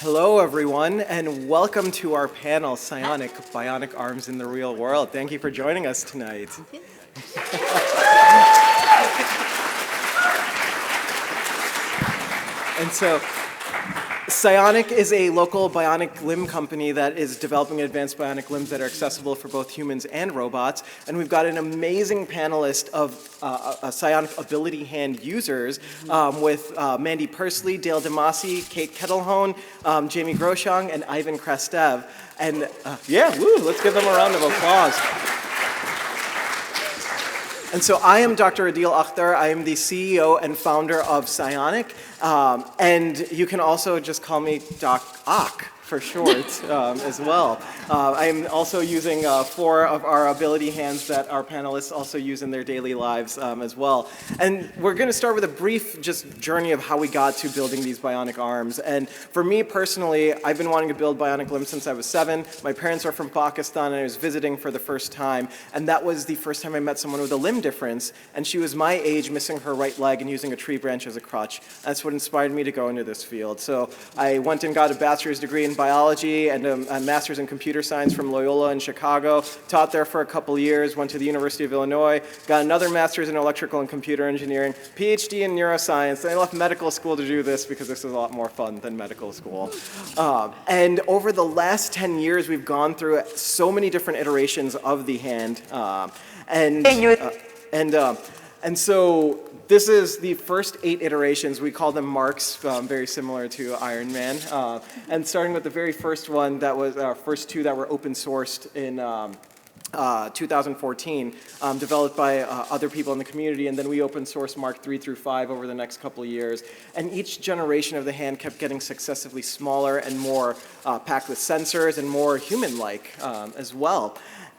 Hello, everyone, and welcome to our panel, Psionic, Bionic Arms in the Real World. Thank you for joining us tonight. And so, Psionic is a local bionic limb company that is developing advanced bionic limbs that are accessible for both humans and robots. And we've got an amazing panelist of Psionic ability hand users with Mandy Persley, Dale DeMasi, Kate Kettlehone, Jamie Groshong, and Ivan Krastev. And let's give them a round of applause. And so I am Dr. Aadeel Akhtar. I am the CEO and founder of Psionic. And you can also just call me Doc Ak for short as well. I'm also using 4 of our ability hands that our panelists also use in their daily lives as well. And we're going to start with a brief just journey of how we got to building these bionic arms. And for me personally, I've been wanting to build bionic limbs since I was 7. My parents are from Pakistan and I was visiting for the first time. And that was the first time I met someone with a limb difference. And she was my age, missing her right leg and using a tree branch as a crutch. That's what inspired me to go into this field. So I went and got a bachelor's degree in biology and a master's in computer science from Loyola in Chicago, taught there for a couple years, went to the University of Illinois, got another master's in electrical and computer engineering, PhD in neuroscience, and I left medical school to do this because this is a lot more fun than medical school. And over the last 10 years, we've gone through so many different iterations of the hand. And so this is the first 8 iterations. We call them marks, very similar to Iron Man. And starting with the very first one, that was our first 2 that were open sourced in 2014, developed by other people in the community, and then we open sourced Mark 3 through 5 over the next couple of years. And each generation of the hand kept getting successively smaller and more packed with sensors and more human-like as well.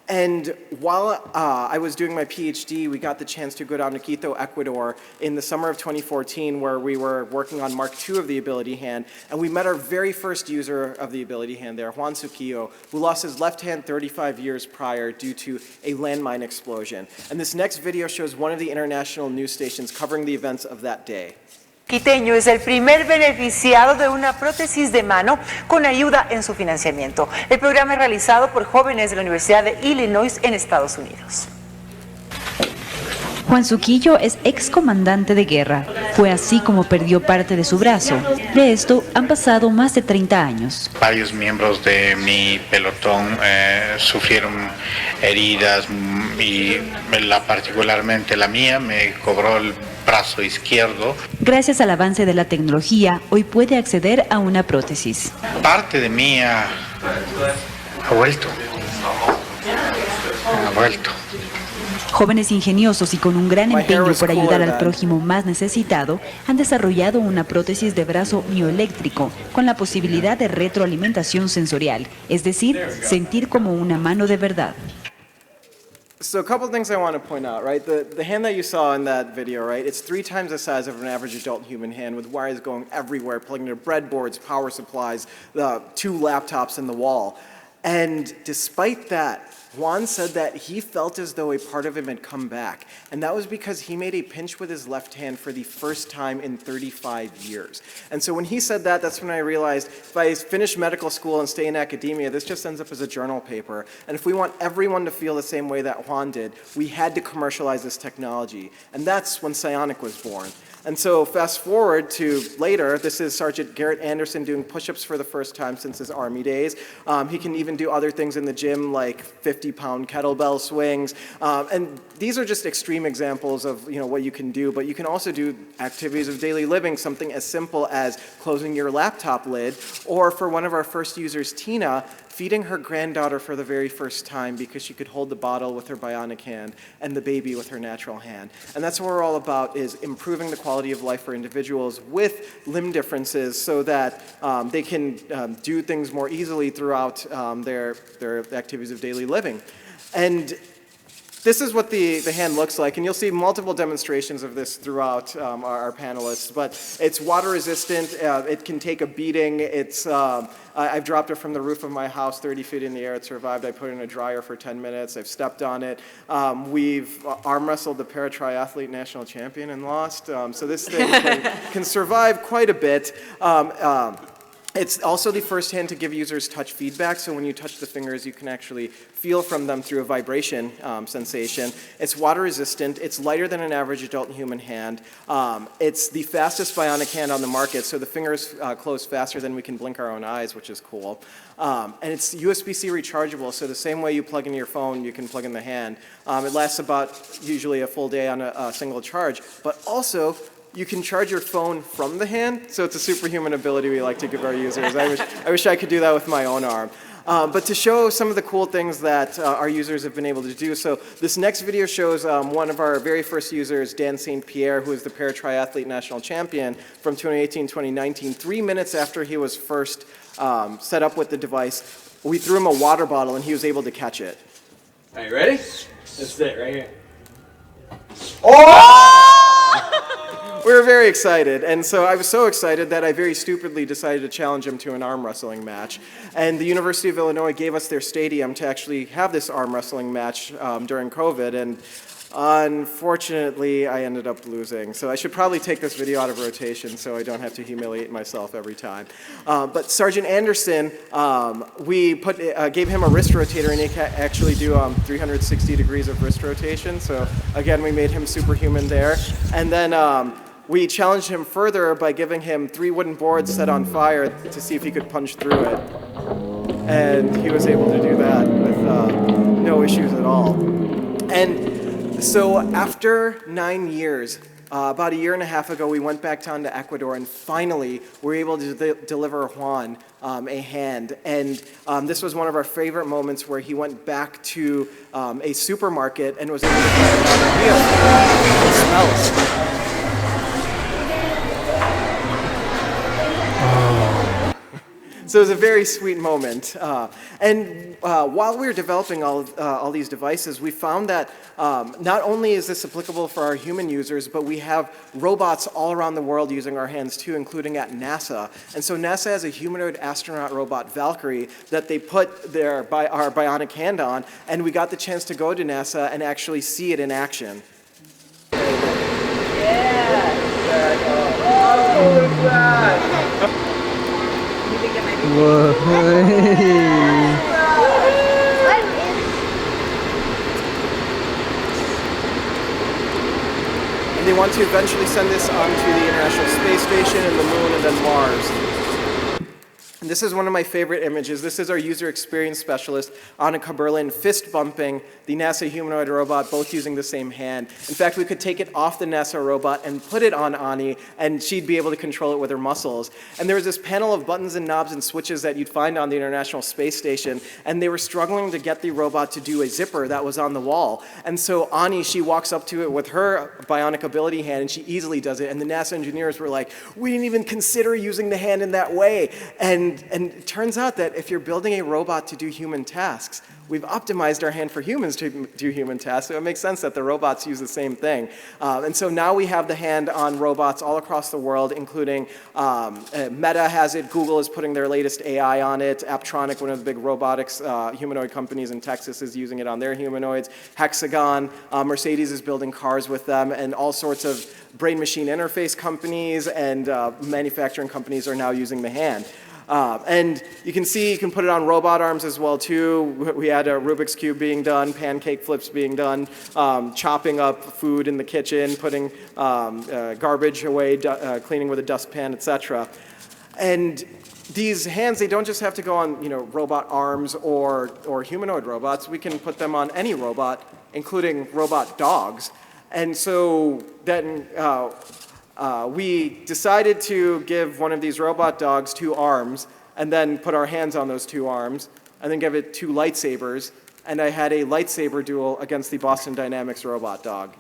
And while I was doing my PhD, we got the chance to go down to Quito, Ecuador in the summer of 2014, where we were working on Mark II of the ability hand. And we met our very first user of the ability hand there, Juan Suquillo, who lost his left hand 35 years prior due to a landmine explosion. And this next video shows one of the international news stations covering the events of that day. Quiteño es el primer beneficiado de una prótesis de mano con ayuda en su financiamiento. El programa es realizado por jóvenes de la Universidad de Illinois en Estados Unidos. Juan Suquillo es excomandante de guerra. Fue así como perdió parte de su brazo. De esto han pasado más de 30 años. Varios miembros de mi pelotón sufrieron heridas y particularmente la mía me cobró el brazo izquierdo. Gracias al avance de la tecnología, hoy puede acceder a una prótesis. Parte de mí ha vuelto. Jóvenes ingeniosos y con un gran empeño por ayudar al prójimo más necesitado han desarrollado una prótesis de brazo mioeléctrico con la posibilidad de retroalimentación sensorial, es decir, sentir como una mano de verdad. So a couple of things I want to point out, right? The hand that you saw in that video, right? It's 3 times the size of an average adult human hand with wires going everywhere, plugging into breadboards, power supplies, 2 laptops in the wall. And despite that, Juan said that he felt as though a part of him had come back. And that was because he made a pinch with his left hand for the first time in 35 years. And so when he said that, that's when I realized if I finish medical school and stay in academia, this just ends up as a journal paper. And if we want everyone to feel the same way that Juan did, we had to commercialize this technology. And that's when Psionic was born. And so fast forward to later, this is Sergeant Garrett Anderson doing push-ups for the first time since his Army days. He can even do other things in the gym like 50-pound kettlebell swings. And these are just extreme examples of what you can do, but you can also do activities of daily living, something as simple as closing your laptop lid, or for one of our first users, Tina, feeding her granddaughter for the very first time because she could hold the bottle with her bionic hand and the baby with her natural hand. And that's what we're all about, is improving the quality of life for individuals with limb differences so that they can do things more easily throughout their activities of daily living. And this is what the hand looks like, and you'll see multiple demonstrations of this throughout our panelists, but it's water resistant, it can take a beating, I've dropped it from the roof of my house 30 feet in the air, it survived, I put it in a dryer for 10 minutes, I've stepped on it, we've arm wrestled the para-triathlete national champion and lost, so this thing can survive quite a bit. It's also the first hand to give users touch feedback, so when you touch the fingers, you can actually feel from them through a vibration sensation. It's water resistant, it's lighter than an average adult human hand. It's the fastest bionic hand on the market, so the fingers close faster than we can blink our own eyes, which is cool. And it's USB-C rechargeable, so the same way you plug in your phone, you can plug in the hand. It lasts about usually a full day on a single charge, but also you can charge your phone from the hand, so it's a superhuman ability we like to give our users. I wish I could do that with my own arm. But to show some of the cool things that our users have been able to do, so this next video shows one of our very first users, Dan St. Pierre, who is the para-triathlete national champion from 2018-2019. 3 minutes after he was first set up with the device, we threw him a water bottle and he was able to catch it. Are you ready? That's it right here. Oh! We were very excited, and so I was so excited that I very stupidly decided to challenge him to an arm wrestling match. And the University of Illinois gave us their stadium to actually have this arm wrestling match during COVID, and unfortunately I ended up losing. So I should probably take this video out of rotation so I don't have to humiliate myself every time. But Sergeant Anderson, we gave him a wrist rotator, and he can actually do 360 degrees of wrist rotation. So again, we made him superhuman there. And then we challenged him further by giving him 3 wooden boards set on fire to see if he could punch through it. And he was able to do that with no issues at all. And so after 9 years, about a year and a half ago, we went back down to Ecuador, and finally we were able to deliver Juan a hand. And this was one of our favorite moments, where he went back to a supermarket and was able to try another meal. It smells. So it was a very sweet moment. And while we were developing all these devices, we found that not only is this applicable for our human users, but we have robots all around the world using our hands too, including at NASA. And so NASA has a humanoid astronaut robot, Valkyrie, that they put our bionic hand on, and we got the chance to go to NASA and actually see it in action. And they want to eventually send this onto the International Space Station and the Moon and then Mars. And this is one of my favorite images. This is our user experience specialist, Annika Berlin, fist bumping the NASA humanoid robot, both using the same hand. In fact, we could take it off the NASA robot and put it on Ani, and she'd be able to control it with her muscles. And there was this panel of buttons and knobs and switches that you'd find on the International Space Station, and they were struggling to get the robot to do a zipper that was on the wall. And so Ani, she walks up to it with her bionic ability hand, and she easily does it. And the NASA engineers were like, we didn't even consider using the hand in that way. And it turns out that if you're building a robot to do human tasks, we've optimized our hand for humans to do human tasks, so it makes sense that the robots use the same thing. And so now we have the hand on robots all across the world, including Meta has it, Google is putting their latest AI on it, Apptronic, one of the big robotics humanoid companies in Texas, is using it on their humanoids, Hexagon, Mercedes is building cars with them, and all sorts of brain-machine interface companies and manufacturing companies are now using the hand. And you can see you can put it on robot arms as well too. We had a Rubik's Cube being done, pancake flips being done, chopping up food in the kitchen, putting garbage away, cleaning with a dustpan, etc. And these hands, they don't just have to go on, robot arms or humanoid robots. We can put them on any robot, including robot dogs. And so then we decided to give one of these robot dogs 2 arms, and then put our hands on those 2 arms, and then give it 2 lightsabers, and I had a lightsaber duel against the Boston Dynamics robot dog.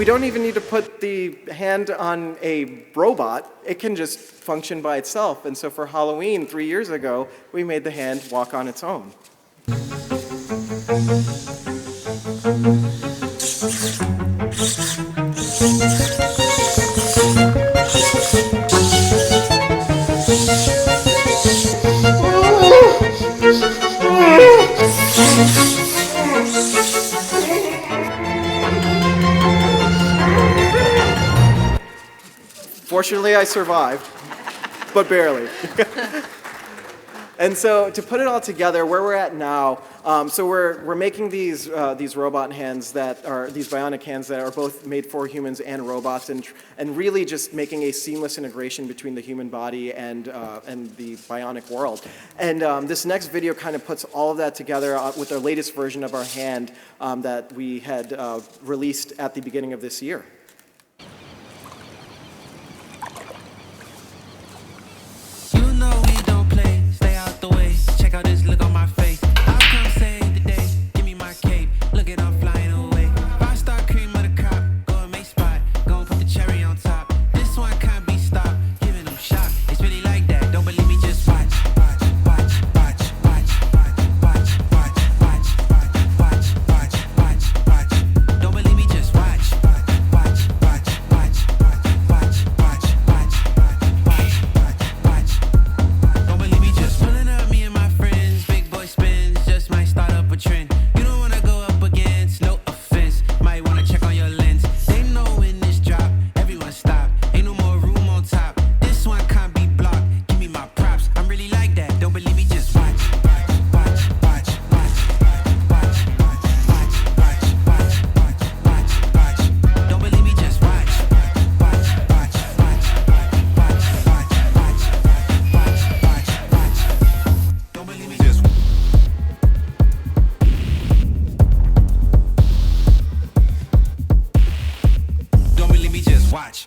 we don't even need to put the hand on a robot. It can just function by itself. And so for Halloween 3 years ago, we made the hand walk on its own. Fortunately, I survived, but barely. And so to put it all together, where we're at now, so we're making these robot hands that are, these bionic hands that are both made for humans and robots, and really just making a seamless integration between the human body and the bionic world. And this next video kind of puts all of that together with our latest version of our hand that we had released at the beginning of this year. Check out this look on my face. I'll come save the day. Give me my cape. Look at I'm flying away. Five-star cream of the crop. Go and make spot. Go and put the cherry on top. This one can't be stopped. Giving them shock. It's really like that. Don't believe me, just watch. Watch, watch, watch, watch, watch, watch, watch, watch, watch, watch, watch. Don't believe me, just watch. Watch, watch, watch, watch, watch, watch, watch, watch, watch. Don't believe me, just pulling up me and my spins, just might start up a trend. You don't wanna go up against, no offense. Might wanna check on your lens. They know when this drop, everyone stop. Ain't no more room on top. This one can't be blocked. Give me my props. I'm really like that. Don't believe me, just watch. Watch, watch, watch, watch, watch, watch, watch, watch, watch, watch, watch. Don't believe me, just watch. Watch, watch, watch, watch, watch, watch, watch, watch, watch. Don't believe me, just don't believe me, just watch.